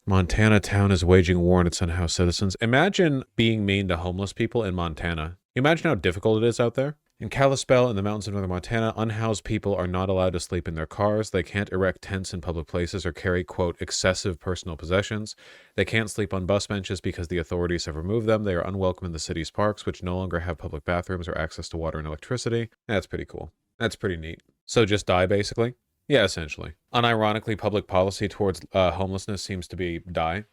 Montana town is waging war on its unhoused citizens. Imagine being mean to homeless people in Montana. Imagine how difficult it is out there. In Kalispell, in the mountains of northern Montana, unhoused people are not allowed to sleep in their cars. They can't erect tents in public places or carry, quote, excessive personal possessions. They can't sleep on bus benches because the authorities have removed them. They are unwelcome in the city's parks, which no longer have public bathrooms or access to water and electricity. That's pretty cool. That's pretty neat. So just die, basically? Yeah, essentially. Unironically, public policy towards homelessness seems to be die.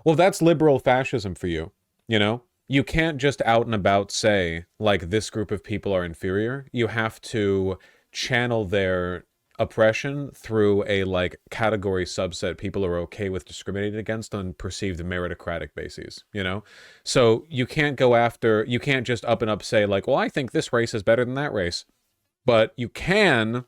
Well, that's liberal fascism for you, you know? You can't just out and about say, like, this group of people are inferior. You have to channel their oppression through a, like, category subset people are okay with discriminating against on perceived meritocratic bases, you know? So you can't go after, you can't just up and up say, like, well, I think this race is better than that race. But you can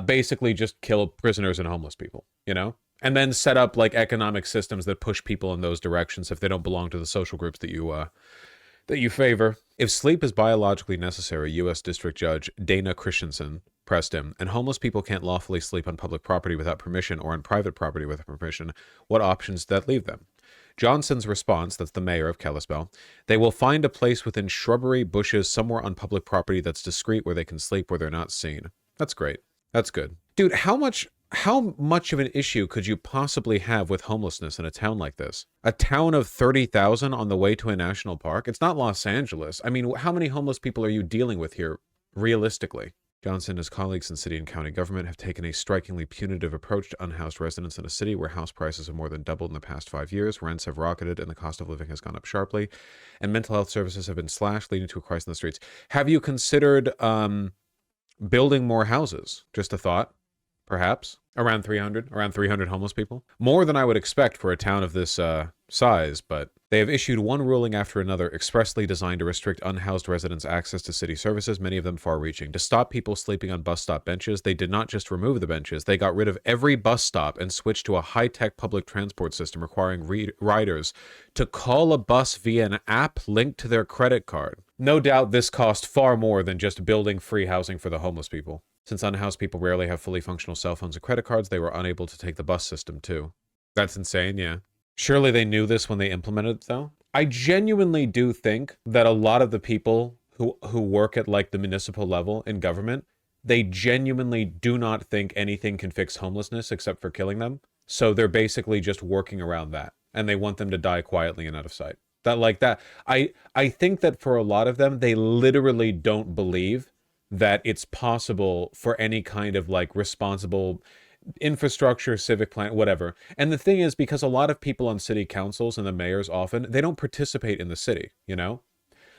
basically just kill prisoners and homeless people, you know? And then set up like economic systems that push people in those directions if they don't belong to the social groups that you favor. If sleep is biologically necessary, U.S. District Judge Dana Christensen pressed him, and homeless people can't lawfully sleep on public property without permission or on private property without permission, what options does that leave them? Johnson's response, that's the mayor of Kalispell, they will find a place within shrubbery, bushes, somewhere on public property that's discreet where they can sleep where they're not seen. That's great. That's good. Dude, how much of an issue could you possibly have with homelessness in a town like this? A town of 30,000 on the way to a national park? It's not Los Angeles. I mean, how many homeless people are you dealing with here, realistically? Johnson and his colleagues in city and county government have taken a strikingly punitive approach to unhoused residents in a city where house prices have more than doubled in the past 5 years, rents have rocketed, and the cost of living has gone up sharply, and mental health services have been slashed, leading to a crisis in the streets. Have you considered building more houses? Just a thought, perhaps. Around 300 homeless people. More than I would expect for a town of this size, but they have issued one ruling after another expressly designed to restrict unhoused residents' access to city services, many of them far-reaching. To stop people sleeping on bus stop benches, they did not just remove the benches, they got rid of every bus stop and switched to a high-tech public transport system requiring riders to call a bus via an app linked to their credit card. No doubt this cost far more than just building free housing for the homeless people. Since unhoused people rarely have fully functional cell phones and credit cards, they were unable to take the bus system too. That's insane, yeah. Surely they knew this when they implemented it, though. I genuinely do think that a lot of the people who work at like the municipal level in government, they genuinely do not think anything can fix homelessness except for killing them. So they're basically just working around that, and they want them to die quietly and out of sight. I think that for a lot of them, they literally don't believe that it's possible for any kind of like responsible infrastructure, civic plan, whatever. And the thing is, because a lot of people on city councils and the mayors often, they don't participate in the city, you know?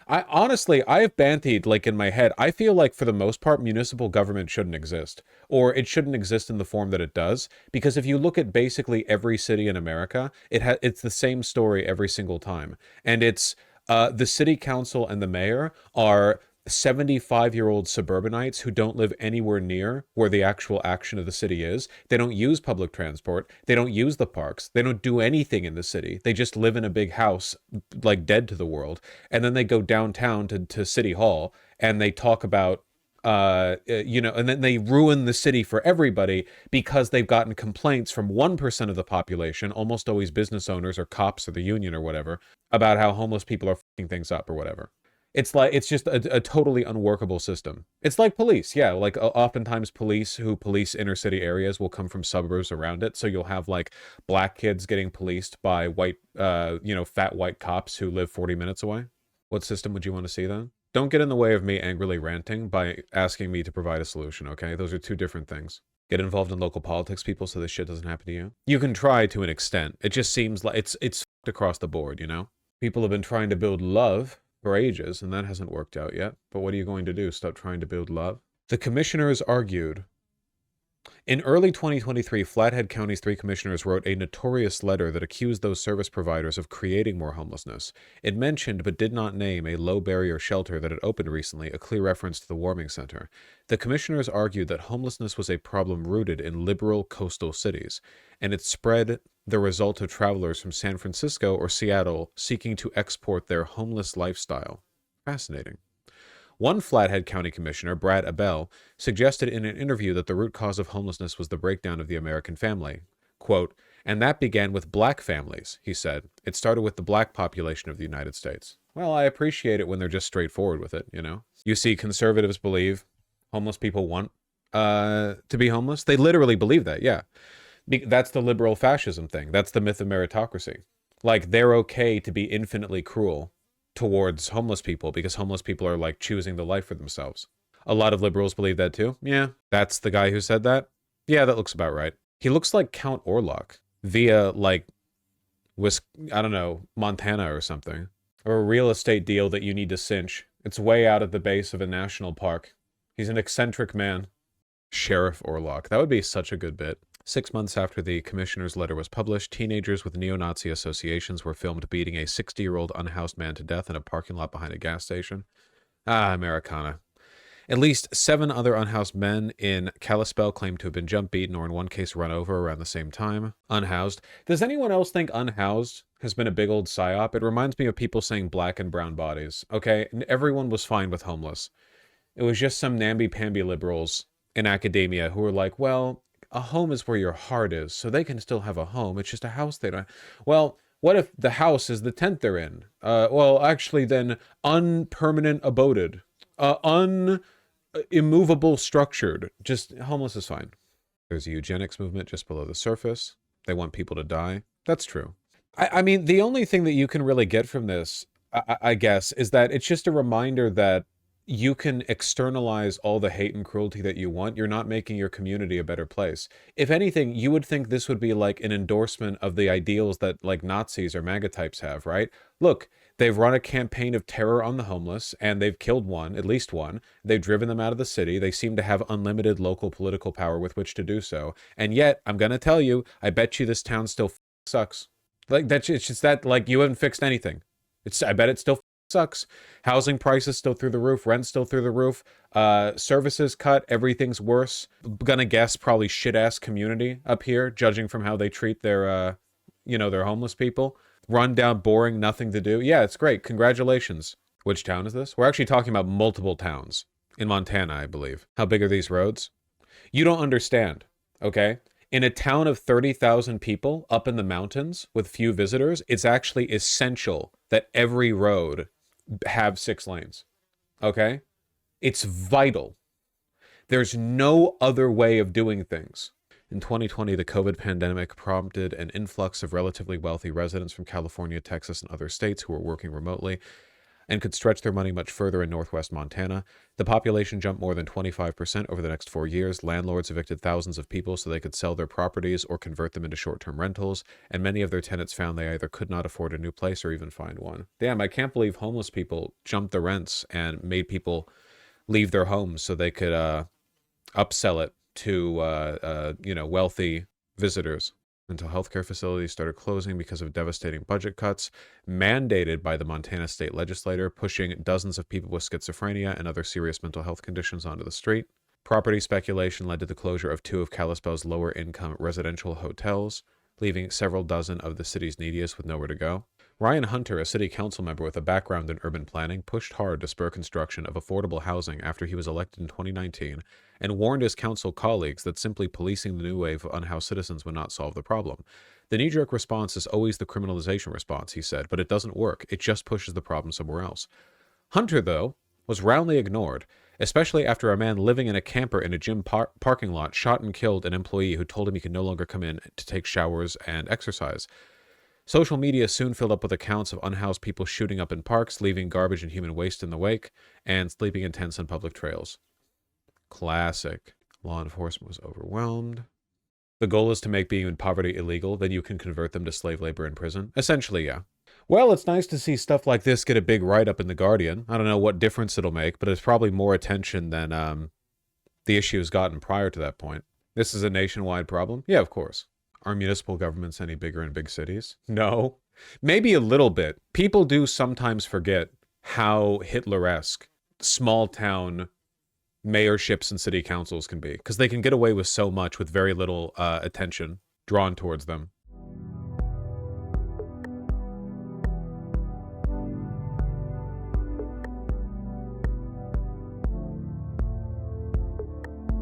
I honestly, I have bantied like in my head, I feel like for the most part, municipal government shouldn't exist, or it shouldn't exist in the form that it does. Because if you look at basically every city in America, it's the same story every single time. And it's the city council and the mayor are 75-year-old suburbanites who don't live anywhere near where the actual action of the city is. They don't use public transport. They don't use the parks. They don't do anything in the city. They just live in a big house, like dead to the world. And then they go downtown to City Hall and they talk about, and then they ruin the city for everybody because they've gotten complaints from 1% of the population, almost always business owners or cops or the union or whatever, about how homeless people are fucking things up or whatever. It's just a totally unworkable system. It's like police, yeah. Like oftentimes police who police inner city areas will come from suburbs around it. So you'll have like black kids getting policed by white, fat white cops who live 40 minutes away. What system would you want to see then? Don't get in the way of me angrily ranting by asking me to provide a solution, okay? Those are two different things. Get involved in local politics, people, so this shit doesn't happen to you. You can try to an extent. It just seems like it's fucked across the board, you know? People have been trying to build love for ages, and that hasn't worked out yet. But what are you going to do? Stop trying to build love? The commissioners argued. In early 2023, Flathead County's 3 commissioners wrote a notorious letter that accused those service providers of creating more homelessness. It mentioned, but did not name, a low-barrier shelter that had opened recently, a clear reference to the warming center. The commissioners argued that homelessness was a problem rooted in liberal coastal cities, and it spread the result of travelers from San Francisco or Seattle seeking to export their homeless lifestyle. Fascinating. One Flathead County Commissioner, Brad Abell, suggested in an interview that the root cause of homelessness was the breakdown of the American family. Quote, And that began with black families, he said. It started with the black population of the United States. Well, I appreciate it when they're just straightforward with it, you know? You see, conservatives believe homeless people want to be homeless. They literally believe that, yeah. That's the liberal fascism thing. That's the myth of meritocracy. Like, they're okay to be infinitely cruel towards homeless people because homeless people are, like, choosing the life for themselves. A lot of liberals believe that, too. Yeah, that's the guy who said that. Yeah, that looks about right. He looks like Count Orlok via, like, I don't know, Montana or something. Or a real estate deal that you need to cinch. It's way out at the base of a national park. He's an eccentric man. Sheriff Orlok. That would be such a good bit. 6 months after the commissioner's letter was published, teenagers with neo-Nazi associations were filmed beating a 60-year-old unhoused man to death in a parking lot behind a gas station. Ah, Americana. At least 7 other unhoused men in Kalispell claimed to have been jump beaten or in one case run over around the same time. Unhoused. Does anyone else think unhoused has been a big old psyop? It reminds me of people saying black and brown bodies. Okay, everyone was fine with homeless. It was just some namby-pamby liberals in academia who were like, well, a home is where your heart is, so they can still have a home. It's just a house they don't. Well, what if the house is the tent they're in? Well, actually, then unpermanent aboded, immovable structured. Just homeless is fine. There's a eugenics movement just below the surface. They want people to die. That's true. I mean, the only thing that you can really get from this, I guess, is that it's just a reminder that you can externalize all the hate and cruelty that you want. You're not making your community a better place. If anything, you would think this would be like an endorsement of the ideals that like Nazis or MAGA types have, right? Look, they've run a campaign of terror on the homeless, and they've killed one, at least one. They've driven them out of the city. They seem to have unlimited local political power with which to do so. And yet, I'm going to tell you, I bet you this town still sucks. Like, it's just that, like, you haven't fixed anything. I bet it still sucks. Housing prices still through the roof, rent still through the roof, services cut, everything's worse. Gonna guess probably shit-ass community up here, judging from how they treat their, their homeless people. Run down, boring, nothing to do. Yeah, it's great. Congratulations. Which town is this? We're actually talking about multiple towns in Montana, I believe. How big are these roads? You don't understand, okay? In a town of 30,000 people up in the mountains with few visitors, it's actually essential that every road have 6 lanes, okay? It's vital. There's no other way of doing things. In 2020, the COVID pandemic prompted an influx of relatively wealthy residents from California, Texas, and other states who were working remotely and could stretch their money much further in northwest Montana. The population jumped more than 25% over the next 4 years. Landlords evicted thousands of people so they could sell their properties or convert them into short-term rentals, and many of their tenants found they either could not afford a new place or even find one. Damn, I can't believe homeless people jumped the rents and made people leave their homes so they could upsell it to wealthy visitors. Mental health care facilities started closing because of devastating budget cuts mandated by the Montana state legislature, pushing dozens of people with schizophrenia and other serious mental health conditions onto the street. Property speculation led to the closure of 2 of Kalispell's lower-income residential hotels, leaving several dozen of the city's neediest with nowhere to go. Ryan Hunter, a city council member with a background in urban planning, pushed hard to spur construction of affordable housing after he was elected in 2019 and warned his council colleagues that simply policing the new wave of unhoused citizens would not solve the problem. The knee-jerk response is always the criminalization response, he said, but it doesn't work. It just pushes the problem somewhere else. Hunter, though, was roundly ignored, especially after a man living in a camper in a gym parking lot shot and killed an employee who told him he could no longer come in to take showers and exercise. Social media soon filled up with accounts of unhoused people shooting up in parks, leaving garbage and human waste in the wake, and sleeping in tents on public trails. Classic. Law enforcement was overwhelmed. The goal is to make being in poverty illegal, then you can convert them to slave labor in prison. Essentially, yeah. Well, it's nice to see stuff like this get a big write-up in The Guardian. I don't know what difference it'll make, but it's probably more attention than the issue has gotten prior to that point. This is a nationwide problem? Yeah, of course. Are municipal governments any bigger in big cities? No. Maybe a little bit. People do sometimes forget how Hitler-esque small-town mayorships and city councils can be, because they can get away with so much with very little attention drawn towards them.